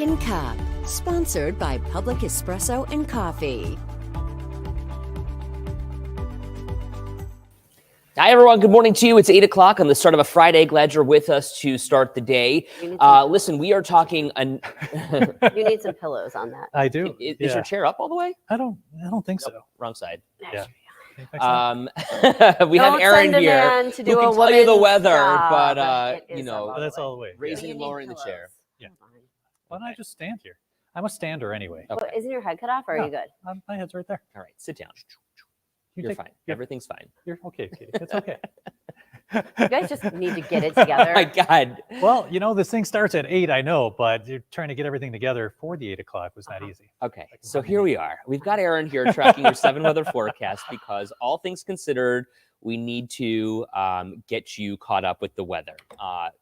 Second Cup, sponsored by Public Espresso and Coffee. Hi, everyone. Good morning to you. It's 8 o'clock on the start of a Friday. Glad you're with us to start the day. Listen, we are talking. You need some pillows on that. I do. Is your chair up all the way? I don't think so. Wrong side. Yeah. We have Aaron send a here man to do who a can tell you the woman's weather, job. but It is Oh, that's all the way. raising and lowering the chair. Yeah. Why don't I just stand here? I'm a stander anyway. Well, isn't your head cut off, or are you good? My head's right there. All right, sit down. You You're fine. Everything's fine. You're okay, Katie. It's okay. You guys just need to get it together. Oh my God. Well, this thing starts at 8, I know, but you're trying to get everything together for the 8 o'clock was not easy. Okay, so here we are. We've got Aaron here tracking your 7 weather forecast because all things considered, we need to get you caught up with the weather.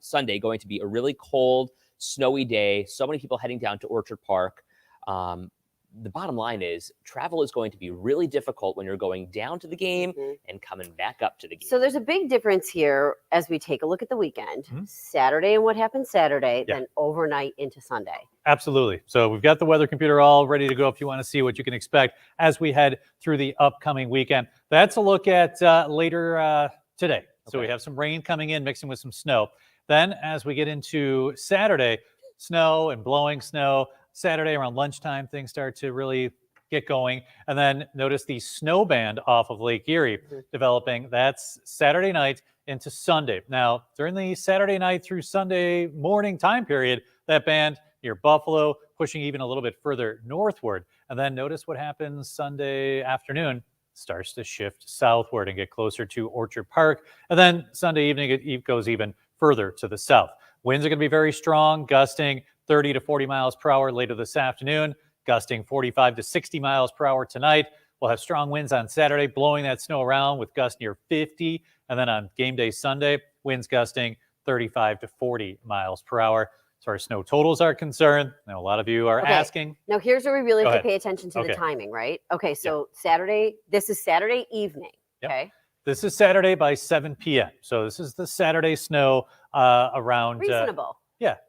Sunday going to be a really cold, snowy day. So many people heading down to Orchard Park. The bottom line is travel is going to be really difficult when you're going down to the game and coming back up to the game. So there's a big difference here as we take a look at the weekend. Saturday and what happened Saturday, then overnight into Sunday. Absolutely. So we've got the weather computer all ready to go if you want to see what you can expect as we head through the upcoming weekend. That's a look at later today. So we have some rain coming in, mixing with some snow. Then as we get into Saturday, snow and blowing snow. Saturday around lunchtime, things start to really get going. And then notice the snow band off of Lake Erie developing. That's Saturday night into Sunday. Now, during the Saturday night through Sunday morning time period, that band near Buffalo pushing even a little bit further northward. And then notice what happens Sunday afternoon. Starts to shift southward and get closer to Orchard Park. And then Sunday evening, it goes even further to the south. Winds are going to be very strong, gusting 30 to 40 miles per hour later this afternoon, gusting 45 to 60 miles per hour tonight. We'll have strong winds on Saturday, blowing that snow around with gusts near 50. And then on game day Sunday, winds gusting 35 to 40 miles per hour. As far as snow totals are concerned, now a lot of you are asking. Now, here's where we really have to pay attention to the timing, right? Okay, so Saturday, this is Saturday evening, okay? This is Saturday by 7 p.m. So this is the Saturday snow around. Reasonable.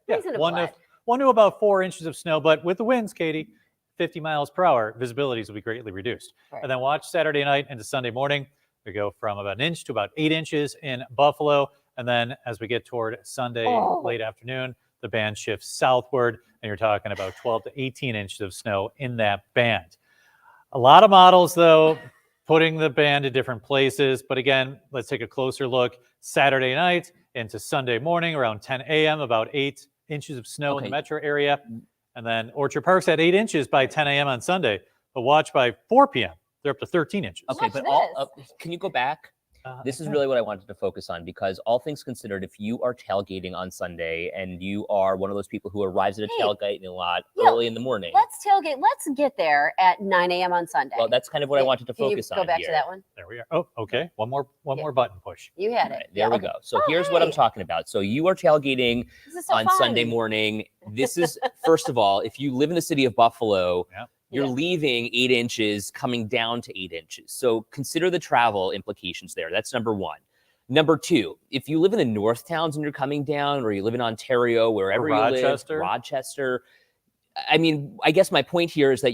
Reasonable. One to about 4 inches of snow, but with the winds, Katie, 50 miles per hour, visibilities will be greatly reduced. Right. And then watch Saturday night into Sunday morning. We go from about an inch to about 8 inches in Buffalo. And then as we get toward Sunday late afternoon, the band shifts southward, and you're talking about 12 to 18 inches of snow in that band. A lot of models, though, putting the band in different places. But again, let's take a closer look. Saturday night into Sunday morning around 10 a.m., about 8 inches of snow in the metro area. And then Orchard Park's at 8 inches by 10 a.m. on Sunday. But watch by 4 p.m., they're up to 13 inches. Okay, but can you go back? This is really what I wanted to focus on, because all things considered, if you are tailgating on Sunday and you are one of those people who arrives at a tailgating lot early in the morning. Let's tailgate. Let's get there at 9 a.m. on Sunday. Well, that's kind of what I wanted to focus on. Go back here. to that one. There we are. Oh, okay. One more button push. You had it. Right, there we go. So here's what I'm talking about. So you are tailgating on Sunday morning. This is, first of all, if you live in the city of Buffalo, you're leaving 8 inches, coming down to 8 inches. So consider the travel implications there. That's number one. Number two, if you live in the north towns and you're coming down, or you live in Ontario, wherever you live, Rochester. I mean, I guess my point here is that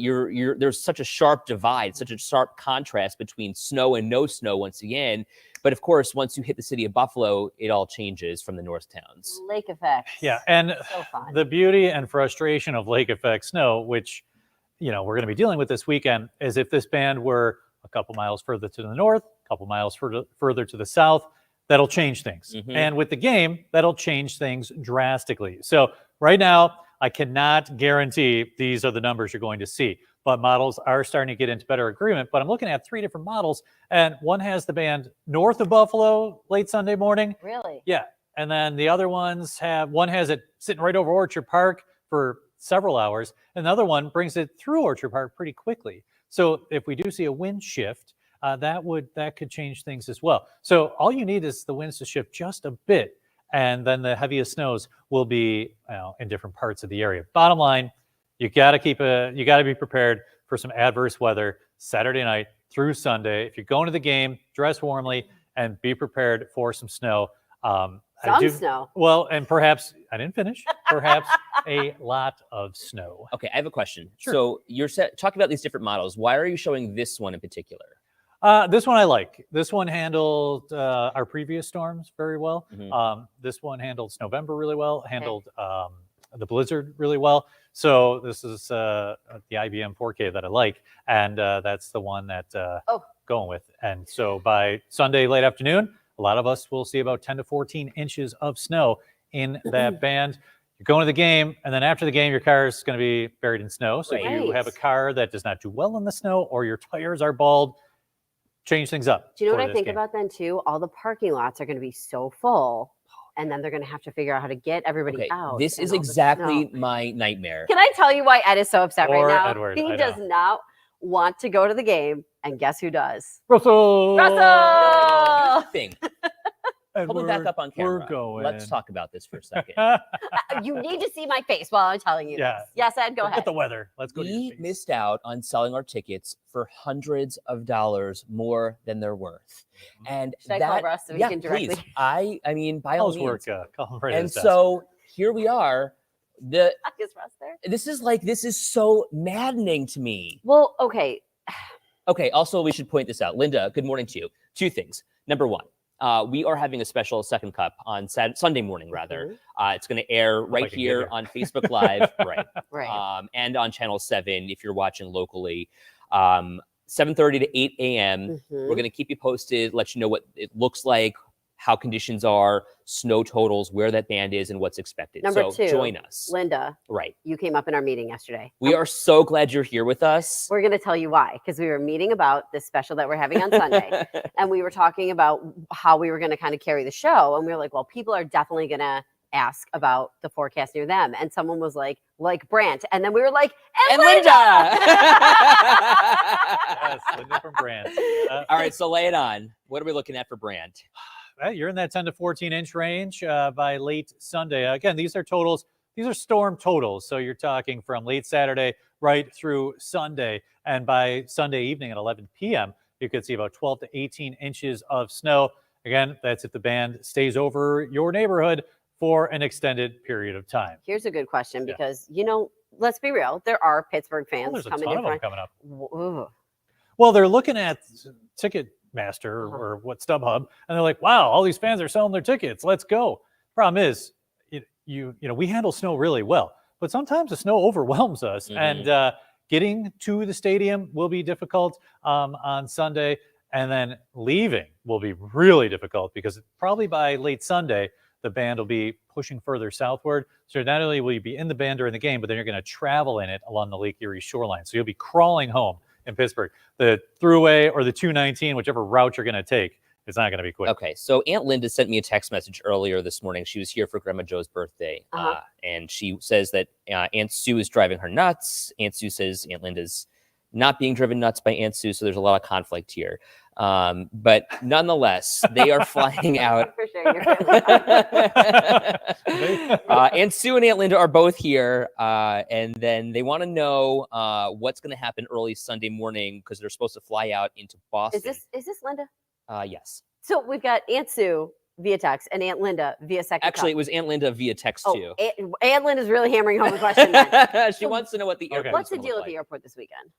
there's such a sharp divide, such a sharp contrast between snow and no snow once again. But of course, once you hit the city of Buffalo, it all changes from the north towns. Lake effect. Yeah, and the beauty and frustration of lake effect snow, which we're going to be dealing with this weekend, is if this band were a couple miles further to the north, a couple miles further to the south, that'll change things. And with the game, that'll change things drastically. So right now, I cannot guarantee these are the numbers you're going to see, but models are starting to get into better agreement. But I'm looking at 3 different models, and one has the band north of Buffalo late Sunday morning. Really? Yeah. And then the other ones one has it sitting right over Orchard Park for several hours. Another one brings it through Orchard Park pretty quickly. So if we do see a wind shift, that could change things as well. So all you need is the winds to shift just a bit, and then the heaviest snows will be in different parts of the area. Bottom line, you got to be prepared for some adverse weather Saturday night through Sunday. If you're going to the game, dress warmly and be prepared for some snow. Some snow. Well, and perhaps I didn't finish. Perhaps a lot of snow. Okay, I have a question. Sure. So you're talking about these different models. Why are you showing this one in particular? This one I like. This one handled our previous storms very well. Mhm. This one handled Snowvember really well. Handled the blizzard really well. So this is the IBM 4K that I like, and that's the one that going with. And so by Sunday late afternoon, a lot of us will see about 10 to 14 inches of snow in that band. You're going to the game, and then after the game, your car is going to be buried in snow. So if you have a car that does not do well in the snow, or your tires are bald, change things up. Do you know what I think about then too? All the parking lots are going to be so full, and then they're going to have to figure out how to get everybody out. This is exactly my nightmare. Can I tell you why Ed is so upset right now? Edward, He does not want to go to the game, and guess who does? Russell! Thing. Hold me back up on camera. We're going. Let's talk about this for a second. You need to see my face while I'm telling you Yeah. this. Yes, Ed, go Forget ahead. the weather. Let's go. We missed out on selling our tickets for hundreds of dollars more than they're worth. And Should I call Russ so he can directly? please. I mean, by all means. Work, call him right at And his desk. so here we are. Is Russ there? This is so maddening to me. Well, okay. Okay, also we should point this out. Linda, good morning to you. Two things. Number one, we are having a special second cup on Sunday morning, rather. It's going to air right here on Facebook Live, right? And on Channel 7 if you're watching locally. 7:30 to 8 a.m. We're going to keep you posted, let you know what it looks like, how conditions are, snow totals, where that band is, and what's expected. Number so two, join us. Linda. Right. You came up in our meeting yesterday. We are so glad you're here with us. We're going to tell you why, because we were meeting about this special that we're having on Sunday. And we were talking about how we were going to kind of carry the show. And we were like, well, people are definitely going to ask about the forecast near them. And someone was like Brant. And then we were like, and Linda! Yes, Linda from Brant. All right, so lay it on. What are we looking at for Brant? You're in that 10 to 14 inch range by late Sunday. Again, these are totals. These are storm totals. So you're talking from late Saturday right through Sunday. And by Sunday evening at 11 p.m., you could see about 12 to 18 inches of snow. Again, that's if the band stays over your neighborhood for an extended period of time. Here's a good question because, let's be real. There are Pittsburgh fans there's a coming ton in of them front. coming up. Well, they're looking at Ticketmaster or what StubHub, and they're like, "Wow, all these fans are selling their tickets. Let's go." Problem is, we handle snow really well, but sometimes the snow overwhelms us, and getting to the stadium will be difficult on Sunday, and then leaving will be really difficult because probably by late Sunday the band will be pushing further southward. So not only will you be in the band during the game, but then you're going to travel in it along the Lake Erie shoreline. So you'll be crawling home in Pittsburgh. The Thruway or the 219, whichever route you're going to take, it's not going to be quick. Okay, so Aunt Linda sent me a text message earlier this morning. She was here for Grandma Joe's birthday, and she says that Aunt Sue is driving her nuts. Aunt Sue says Aunt Linda's not being driven nuts by Aunt Sue, so there's a lot of conflict here. But nonetheless, they are flying out. For sure, your family. Aunt Sue and Aunt Linda are both here, and then they want to know what's going to happen early Sunday morning because they're supposed to fly out into Boston. Is this Linda? Yes. So we've got Aunt Sue via text and Aunt Linda via second. Actually, it was Aunt Linda via text too. Aunt Linda's really hammering home the question. Then. She wants to know what the airport. What's the deal at the airport this weekend?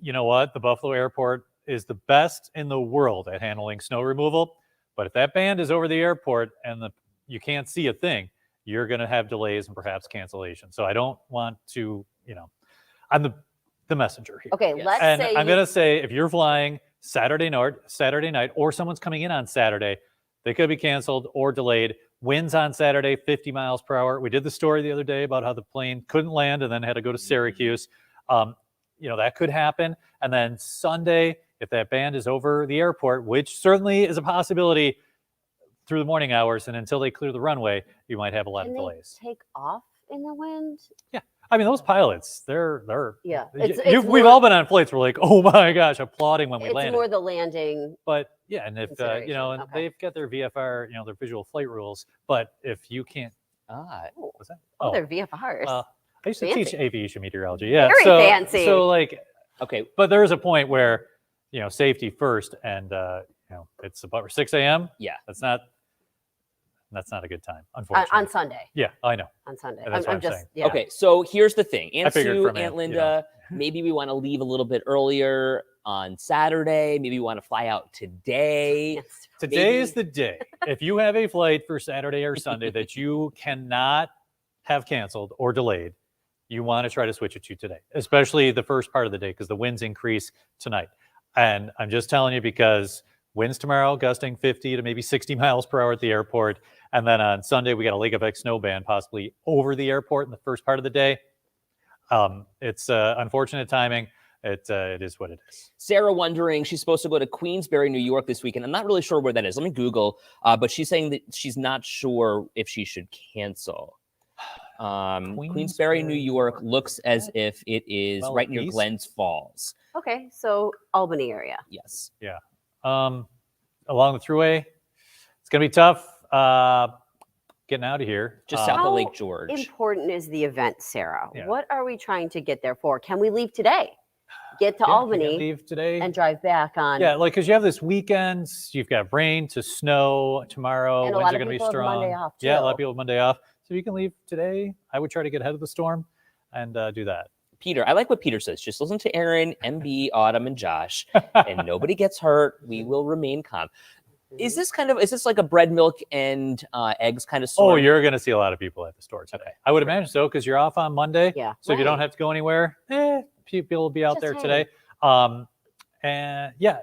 You know what? The Buffalo Airport is the best in the world at handling snow removal. But if that band is over the airport and you can't see a thing, you're going to have delays and perhaps cancellation. So I don't want to, I'm the messenger here. Okay, Yes. let's And say I'm going to say if you're flying Saturday night, or someone's coming in on Saturday, they could be canceled or delayed. Winds on Saturday, 50 miles per hour. We did the story the other day about how the plane couldn't land and then had to go to Syracuse. That could happen. And then Sunday, if that band is over the airport, which certainly is a possibility through the morning hours and until they clear the runway, you might have a lot of delays. Take off in the wind? Yeah. I mean, those pilots, they're yeah. We've all been on flights. We're like, oh my gosh, applauding when we landed. It's more the landing. But yeah, and if and Okay. they've got their VFR, their visual flight rules. But if you can't, what's that? Oh, they're VFRs. I used to Fancy. teach aviation meteorology. Yeah, Very fancy. So Okay, but there is a point where safety first, and it's about 6 a.m. Yeah. That's not That's not a good time, on unfortunately. Sunday. Yeah, I know. On Sunday. And that's what I'm just saying. yeah. Okay, so here's the thing. Aunt figured Sue, from Aunt it, Linda, maybe we want to leave a little bit earlier on Saturday. Maybe we want to fly out today. Yes. Today Maybe- is the day. If you have a flight for Saturday or Sunday that you cannot have canceled or delayed, you want to try to switch it to today, especially the first part of the day because the winds increase tonight. And I'm just telling you because winds tomorrow gusting 50 to maybe 60 miles per hour at the airport. And then on Sunday, we got a lake effect snow ban possibly over the airport in the first part of the day. It's unfortunate timing. It is what it is. Sarah wondering, she's supposed to go to Queensbury, New York this weekend. I'm not really sure where that is. Let me Google. But she's saying that she's not sure if she should cancel. Queensbury, New York looks as if it is Well, right near east? Glens Falls. Okay, so Albany area. Yes. Along the thruway, it's going to be tough getting out of here. Just south How of Lake George. important is the event, Sarah? Yeah. What are we trying to get there for? Can we leave today? Get to Yeah, you can Albany leave today. and drive back on. Yeah, like because you have this weekend, you've got rain to snow tomorrow. And a Winds lot are of going to be people have strong. Monday off, Yeah, a lot too. of people have Monday off, so you can leave today. I would try to get ahead of the storm and do that. Peter, I like what Peter says. Just listen to Aaron, MB, Autumn, and Josh, and nobody gets hurt. We will remain calm. Is this like a bread, milk, and eggs kind of Oh, storm? you're going to see a lot of people at the store today. Okay. I would imagine so because you're off on Monday. Yeah. So if you don't Right. have to go anywhere, people will be out Just there hang. today. And yeah,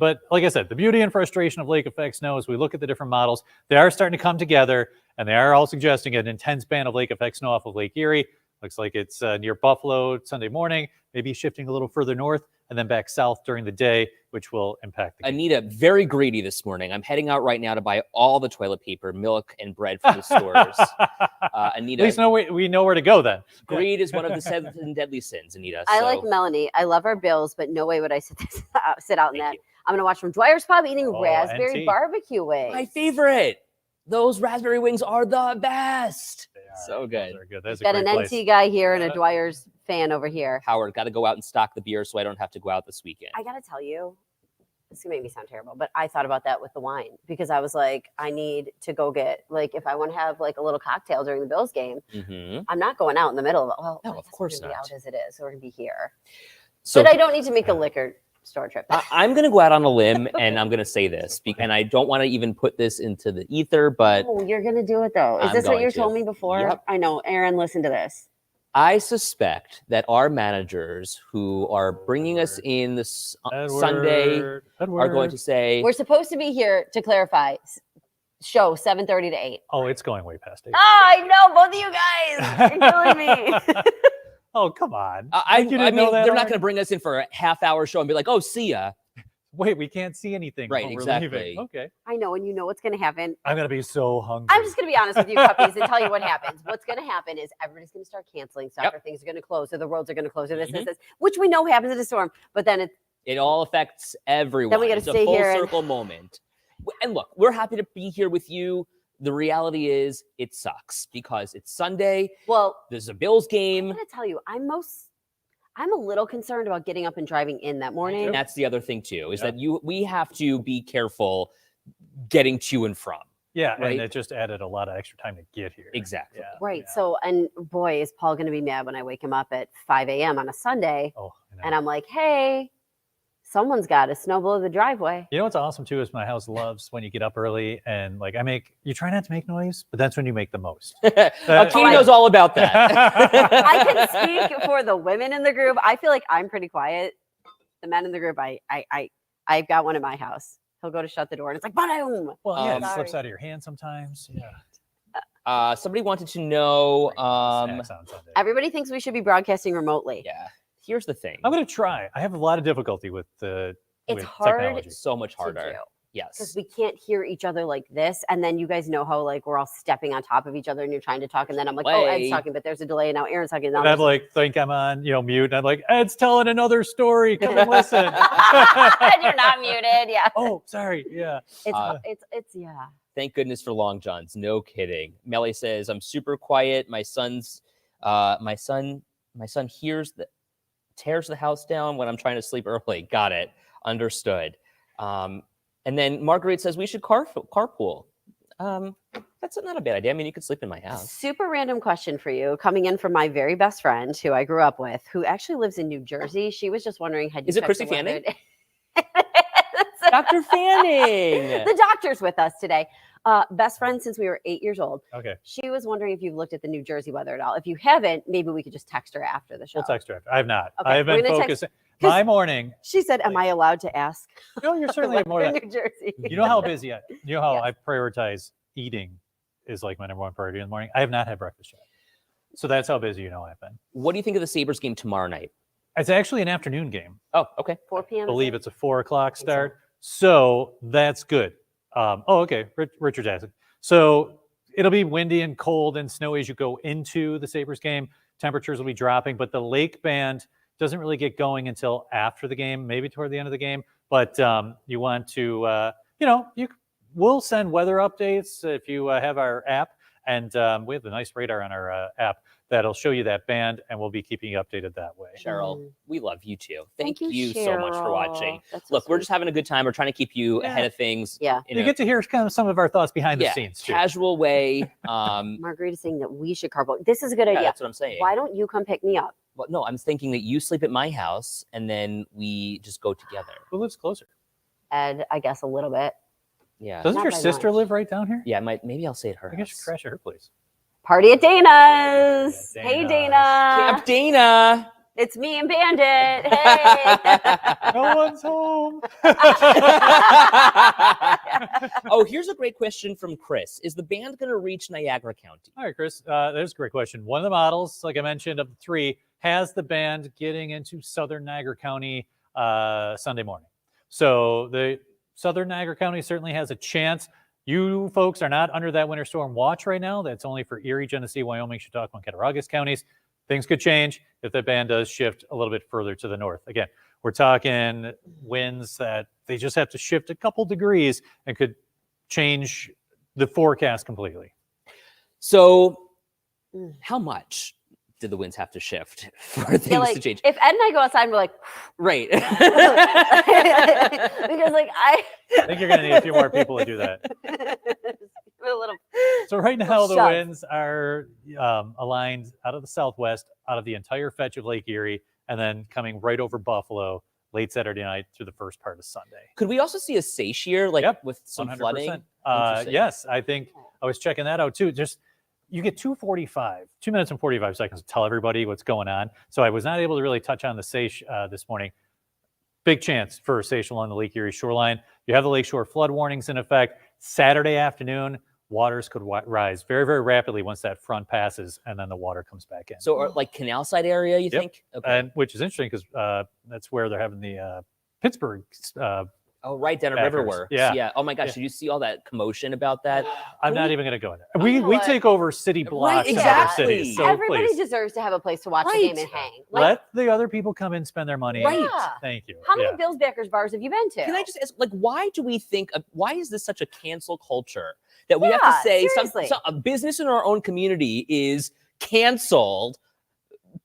but like I said, the beauty and frustration of lake effect snow is we look at the different models, they are starting to come together and they are all suggesting an intense band of lake effect snow off of Lake Erie. Looks like it's near Buffalo Sunday morning, maybe shifting a little further north and then back south during the day, which will impact the game. Anita, very greedy this morning. I'm heading out right now to buy all the toilet paper, milk, and bread from the stores. Anita, At least we know where to go then. greed is one of the 7 deadly sins, Anita. I so- like Melanie. I love our Bills, but no way would I sit out in Thank that. you. I'm gonna watch from Dwyer's Pub eating Oh, raspberry NT. barbecue wings. My favorite. Those raspberry wings are the best. They So good. They're good. That's a Got great an place. NT guy here and a Yeah. Dwyer's fan over here. Howard, got to go out and stock the beer so I don't have to go out this weekend. I gotta tell you, this is gonna make me sound terrible, but I thought about that with the wine because I was like, I need to go get if I want to have like a little cocktail during the Bills game, Mhm. I'm not going out in the middle of it. Well, No, I of guess we're course gonna be not. out as it is, so we're gonna be here. So But I don't need to make a liquor store trip. I'm going to go out on a limb and I'm going to say this, and I don't want to even put this into the ether, but Oh, you're gonna do it though. Is I'm this what going you to. told me before? Yep. I know, Aaron. Listen to this. I suspect that our managers who are bringing us in this Sunday are going to say, We're supposed to be here to clarify. Show 7:30 to 8. Oh, it's going way past 8. Oh, I know both of you guys. You're killing me. Oh, come on. I You mean, didn't know that they're not already? going to bring us in for a half-hour show and be like, "Oh, see ya." Wait, we can't see anything. Right, when we're exactly. leaving. Okay. I know, and you know what's gonna happen. I'm going to be so hungry. I'm just gonna be honest with you, puppies, and tell you what happens. What's gonna happen is everybody's gonna start canceling stuff, Yep. or things are gonna close, or the roads are gonna close, or this, Mhm. this, which we know happens in a storm. But then it's It all affects everyone. we gotta It's a stay full here and- circle moment. And look, we're happy to be here with you. The reality is, it sucks because it's Sunday. well. There's a Bills I'm game. gonna tell you, I'm a little concerned about getting up and driving in that morning. And that's the other thing too, is Yep. that we have to be careful getting to and from. Yeah, right? and it just added a lot of extra time to get here. Exactly. Yeah, Right. yeah. So, and boy, is Paul going to be mad when I wake him up at 5 a.m. on a Sunday. Oh, I know. And I'm like, hey, someone's got to snow blow the driveway. You know what's awesome too is my house loves when you get up early and like you try not to make noise, but that's when you make the most. Katie knows all about that. I can speak for the women in the group. I feel like I'm pretty quiet. The men in the group, I've got one in my house. He'll go to shut the door and it's like, boom. Well, yeah, it Sorry. slips out of your hand sometimes. Yeah. Somebody wanted to know. Snacks on Sunday. Everybody thinks we should be broadcasting remotely. Yeah. Here's the thing. I'm going to try. I have a lot of difficulty with It's with hard technology. It's so much to harder. do. Yes. Because we can't hear each other like this. And then you guys know how like we're all stepping on top of each other and you're trying to talk. And then I'm like, oh, Ed's Way. talking, but there's a delay. And now Aaron's talking. And now And I'm there's- like, think I'm on, mute. And I'm like, Ed's telling another story. Come and listen. and you're not muted. Yeah. Oh, sorry. Yeah. It's yeah. Thank goodness for Long Johns. No kidding. Melly says, I'm super quiet. My son tears the house down when I'm trying to sleep early. Got it. Understood. And then Marguerite says we should carpool. That's not a bad idea. I mean, you could sleep in my house. Super random question for you, coming in from my very best friend who I grew up with, who actually lives in New Jersey. She was just wondering, had you Is it checked Chrissy the weather Fanning? Dr. Fanning. The doctor's with us today. Best friend since we were 8 years old. Okay. She was wondering if you've looked at the New Jersey weather at all. If you haven't, maybe we could just text her after the show. We'll text her after. I have not. Okay, I have we're been gonna text- focusing. My morning. She said, "Am I allowed to ask?" No, you're the certainly weather more in than. New Jersey. You know how busy you know how Yes. I prioritize eating is like my number one priority in the morning. I have not had breakfast yet. So that's how busy I've been. What do you think of the Sabres game tomorrow night? It's actually an afternoon game. Oh, okay. 4 p.m. I believe it's a 4 o'clock so. start. So that's good. Okay. Richard Jackson. So it'll be windy and cold and snowy as you go into the Sabres game. Temperatures will be dropping, but the Lake Band doesn't really get going until after the game, maybe toward the end of the game. But you want to, we'll send weather updates if you have our app. And we have a nice radar on our app that'll show you that band, and we'll be keeping you updated that way. Cheryl, we love you too. Thank you, you so much for watching. Cheryl. That's so Look, we're sweet. just having a good time. We're trying to keep you Yeah. ahead of things. Yeah. You get to hear kind of some of our thoughts behind the scenes too. casual way. Margarita's saying that we should carpool. This is a good Yeah, idea. that's what I'm saying. Why don't you come pick me up? Well, no, I'm thinking that you sleep at my house and then we just go together. Who lives closer? Ed, I guess a little bit. Yeah. Doesn't Not your by sister much. live right down here? Yeah, maybe I'll stay at her I guess you house. should crash at her place. Party at Dana's. Yeah, Hey, Dana's. Dana. Camp Dana. It's me and Bandit. Hey. No one's home. Oh, here's a great question from Chris. Is the band going to reach Niagara County? All right, Chris, there's a great question. One of the models, like I mentioned, of the three, has the band getting into Southern Niagara County Sunday morning. So the Southern Niagara County certainly has a chance. You folks are not under that winter storm watch right now. That's only for Erie, Genesee, Wyoming, Chautauqua, and Cattaraugus counties. Things could change if the band does shift a little bit further to the north. Again, we're talking winds that they just have to shift a couple degrees and could change the forecast completely. So, how much did the winds have to shift for things Yeah, like, to change? if Ed and I go outside and we're like, Right. because like I think you're going to need a few more people to do that. a little. So right now the Shove. winds are aligned out of the southwest, out of the entire fetch of Lake Erie, and then coming right over Buffalo late Saturday night through the first part of Sunday. Could we also see a satier, like Yep, with some 100%. flooding? Interesting. Yes, I think I was checking that out too. Just you get 2 minutes and 45 seconds to tell everybody what's going on. So I was not able to really touch on the Sage this morning. Big chance for a Sage along the Lake Erie shoreline. You have the lakeshore flood warnings in effect. Saturday afternoon, waters could rise very, very rapidly once that front passes, and then the water comes back in. So, like canal side area, you Yep. think? Okay. And which is interesting because that's where they're having the Pittsburgh. Oh, right down at Backers. Riverworks. Yeah. Oh my gosh, Yeah. did you see all that commotion about that? I'm not even going to go there. We know we what? take over city blocks in other exactly. cities. So Everybody please, deserves to have a place to watch the game and Right. hang. Like, let the other people come in, spend their money. Right. Yeah. Thank you. how many Yeah. Bills backers bars have you been to? Can I just ask, like, why do we think, why is this such a cancel culture that we have Yeah, to say seriously. a business in our own community is canceled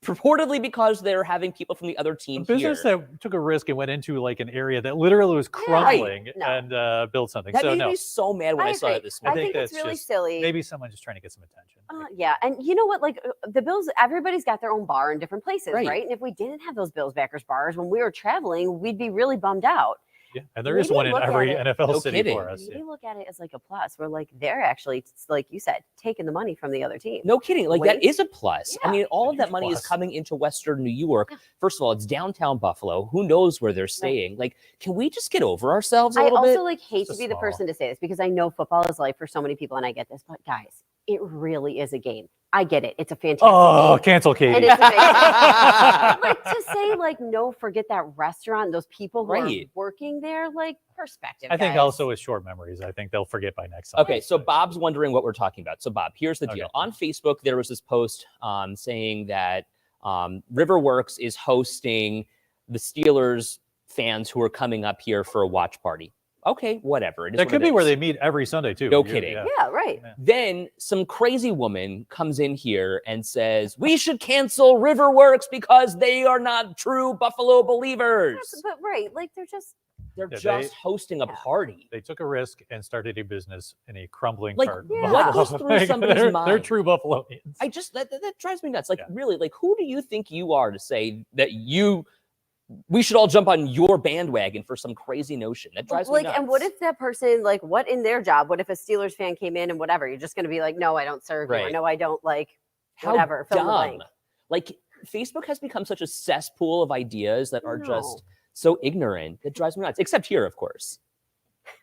purportedly because they're having people from the other A team business here? that took a risk and went into like an area that literally was crumbling No. and built something. That So made no, me so mad when I, saw agree. it this I morning. think it's that's really just silly. maybe someone just trying to get some attention. Yeah, and you know what? Like the Bills, everybody's got their own bar in different places, Right. right? And if we didn't have those Bills backers bars when we were traveling, we'd be really bummed out. Yeah, and there is Maybe one in look at every it. NFL No city kidding. for us. Maybe Yeah. look at it as like a plus. We're like they're actually, like you said, taking the money from the other team. No kidding. Like that Wait. is a plus. I Yeah. mean, all A of that huge money is plus. coming into Western New York. Yeah. First of all, it's downtown Buffalo. Who knows where they're staying? Like, can we just get over ourselves a I little also bit? like hate It's to a be the small- person to say this because I know football is life for so many people, and I get this. But guys, it really is a game. I get it. It's a fantastic Oh, game. cancel It Katie. is amazing. But, like to say like no, forget that restaurant, those people who Right. are working there, like perspective. I think guys. also with short memories, I think they'll forget by next Sunday. Okay, so Bob's wondering what we're talking about. So, Bob, here's the deal. Okay. On Facebook, there was this post saying that Riverworks is hosting the Steelers fans who are coming up here for a watch party. Okay, whatever. It is That what could it be where is. they meet every Sunday too. No You- kidding. yeah. Yeah, right. Then some crazy woman comes in here and says, we should cancel Riverworks because they are not true Buffalo believers. But right, like they're just They're Yeah, just hosting a Yeah. party. They took a risk and started a business in a crumbling Like, part. of yeah. what goes Buffalo. through somebody's they're mind? true Buffalonians. I just that drives me nuts. Like, Yeah. really, like, who do you think you are to say that we should all jump on your bandwagon for some crazy notion? That drives me Like, nuts. and what if that person, like, what in their job? What if a Steelers fan came in and whatever? You're just going to be like, no, I don't serve you. Or Right. no, I don't like How whatever. Fill in the dumb? blank. Like, Facebook has become such a cesspool of ideas that are No. just so ignorant. It drives me nuts. Except here, of course.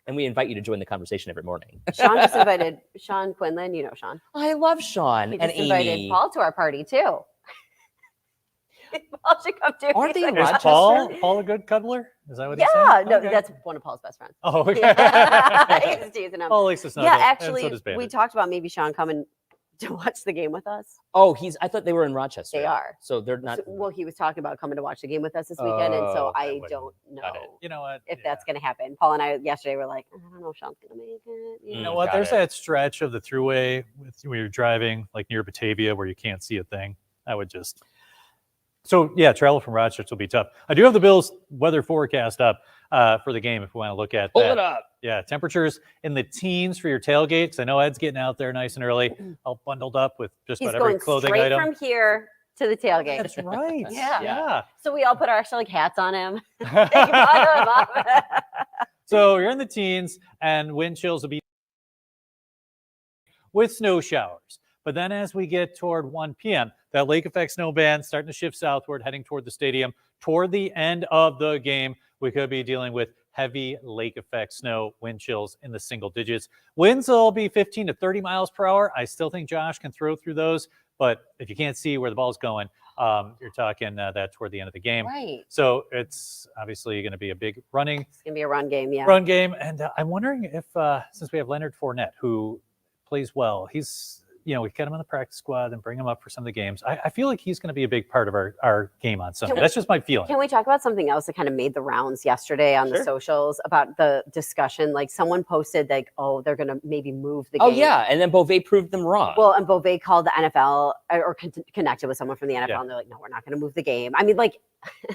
And we invite you to join the conversation every morning. Sean just invited Sean Quinlan. You know Sean. I love Sean He and just invited Amy. Paul to our party too. Paul should come too. Aren't He's they like, Is Rochester? Paul a good cuddler? Is that what he's Yeah, saying? no, Okay. that's one of Paul's best friends. Oh, okay. He's teasing him. Paul likes to snuggle. Yeah, and so actually, does we Bandit. talked about maybe Sean coming to watch the game with us. Oh, I thought they were in Rochester. They are. So they're not. Well, he was talking about coming to watch the game with us this weekend, and so Oh, I wouldn't don't know Got it. You know what? if Yeah. that's going to happen. Paul and I yesterday were like, I don't know if Sean's going to make it. You Mm, know what? got There's it. that stretch of the thruway when you're driving, like near Batavia, where you can't see a thing. I would just. So yeah, travel from Rochester will be tough. I do have the Bills weather forecast up for the game if we want to look at Pull that. it up. Yeah, temperatures in the teens for your tailgate. 'Cause I know Ed's getting out there nice and early, all bundled up with just He's about every going clothing straight item. from here to the tailgate. That's right. Yeah. Yeah. So we all put our extra like hats on him. Take him off. So you're in the teens, and wind chills will be with snow showers. But then as we get toward 1 p.m., that lake effect snow band starting to shift southward, heading toward the stadium. Toward the end of the game, we could be dealing with heavy lake effect snow, wind chills in the single digits. Winds will be 15 to 30 miles per hour. I still think Josh can throw through those. But if you can't see where the ball's going, you're talking that toward the end of the game. Right. So it's obviously going to be a big running It's going to be a run game. Yeah. run game. And I'm wondering if, since we have Leonard Fournette, who plays well, he's, we got him on the practice squad and bring him up for some of the games. I feel like he's going to be a big part of our game on Sunday. we- That's just my feeling. Can we talk about something else that kind of made the rounds yesterday on the Sure. socials about the discussion? Like someone posted like, oh, they're going to maybe move the Oh game. yeah, and then Beauvais proved them wrong. Well, and Beauvais called the NFL or connected with someone from the NFL, Yeah. and they're like, no, we're not going to move the game. I mean, like,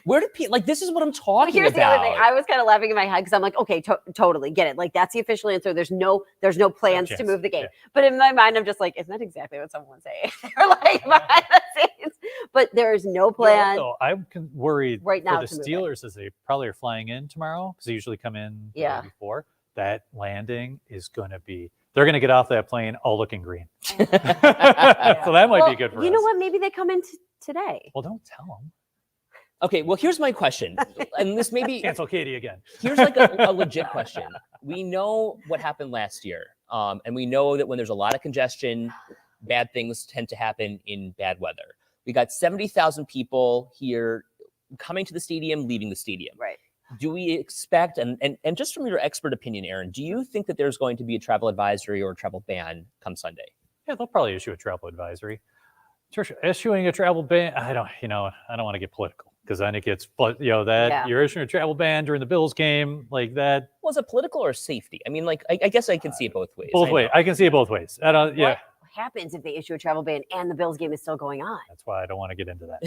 where did people like? This is what I'm well, talking here's the about. other thing. I was kind of laughing in my head because I'm like, okay, totally get it. Like that's the official answer. There's no plans to chance. move the game. Yeah. But in my mind, I'm just like, isn't that exactly what someone would say? They're like behind the scenes, but there is no plan. So I'm worried Right now for to the move it. Steelers as they probably are flying in tomorrow because they usually come in the Yeah. day before. That landing is going to be, they're going to get off that plane all looking green. So that might Well, be good for us. you know what? Maybe they come in today. Well, don't tell them. Okay, well, here's my question, and this may be Cancel Katie again. here's like a legit question. We know what happened last year, and we know that when there's a lot of congestion, bad things tend to happen in bad weather. We got 70,000 people here coming to the stadium, leaving the stadium. Right. Do we expect, and just from your expert opinion, Aaron, do you think that there's going to be a travel advisory or a travel ban come Sunday? Yeah, they'll probably issue a travel advisory. Issuing a travel ban, I don't want to get political because then it gets, Yeah. you're issuing a travel ban during the Bills game like that. Was it political or safety? I mean, like, I guess I can see it both ways. Both I ways. know. I can see it both ways. I don't, yeah. What happens if they issue a travel ban and the Bills game is still going on? That's why I don't want to get into that.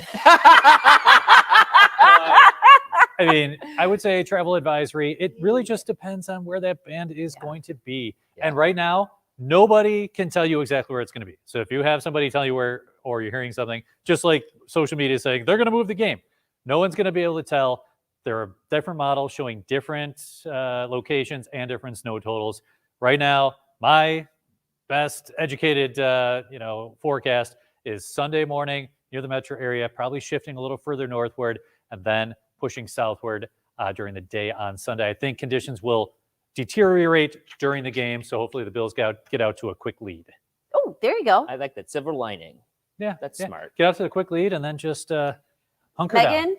I mean, I would say travel advisory. It really just depends on where that band is going to be. Yeah. And right now, nobody can tell you exactly where it's going to be. So if you have somebody tell you where, or you're hearing something, just like social media saying they're going to move the game, no one's going to be able to tell. There are different models showing different locations and different snow totals. Right now, my best educated, forecast is Sunday morning near the metro area, probably shifting a little further northward, and then pushing southward during the day on Sunday. I think conditions will deteriorate during the game, so hopefully the Bills get out to a quick lead. Oh, there you go. I like that silver lining. Yeah, That's yeah. smart. Get out to the quick lead and then just hunker down. Megan,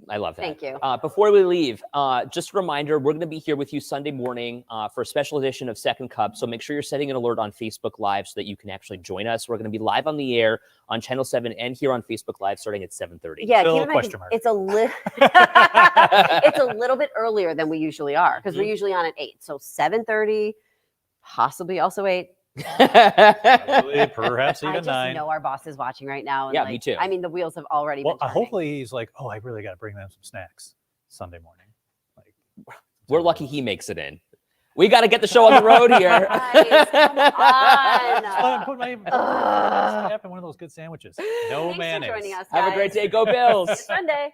I love that. Thank you. Before we leave, just a reminder, we're going to be here with you Sunday morning for a special edition of Second Cup. So make sure you're setting an alert on Facebook Live so that you can actually join us. We're going to be live on the air on Channel 7 and here on Facebook Live starting at 7:30. yeah, Still keep a in mind, question mark. it's it's a little bit earlier than we usually are because we're usually on at 8. So 7:30, possibly also 8. Probably, perhaps I even just 9. know our boss is watching right now. And Yeah, me too. I mean, the wheels have already Well, been turning. hopefully he's like, oh, I really got to bring them some snacks Sunday morning. Like, We're lucky he makes it in. We got to get the show on the road here. Guys, come on. Put my step in one of those good sandwiches. No Thanks mayonnaise. for joining us, Have a guys. great day. Go Bills. It's Sunday.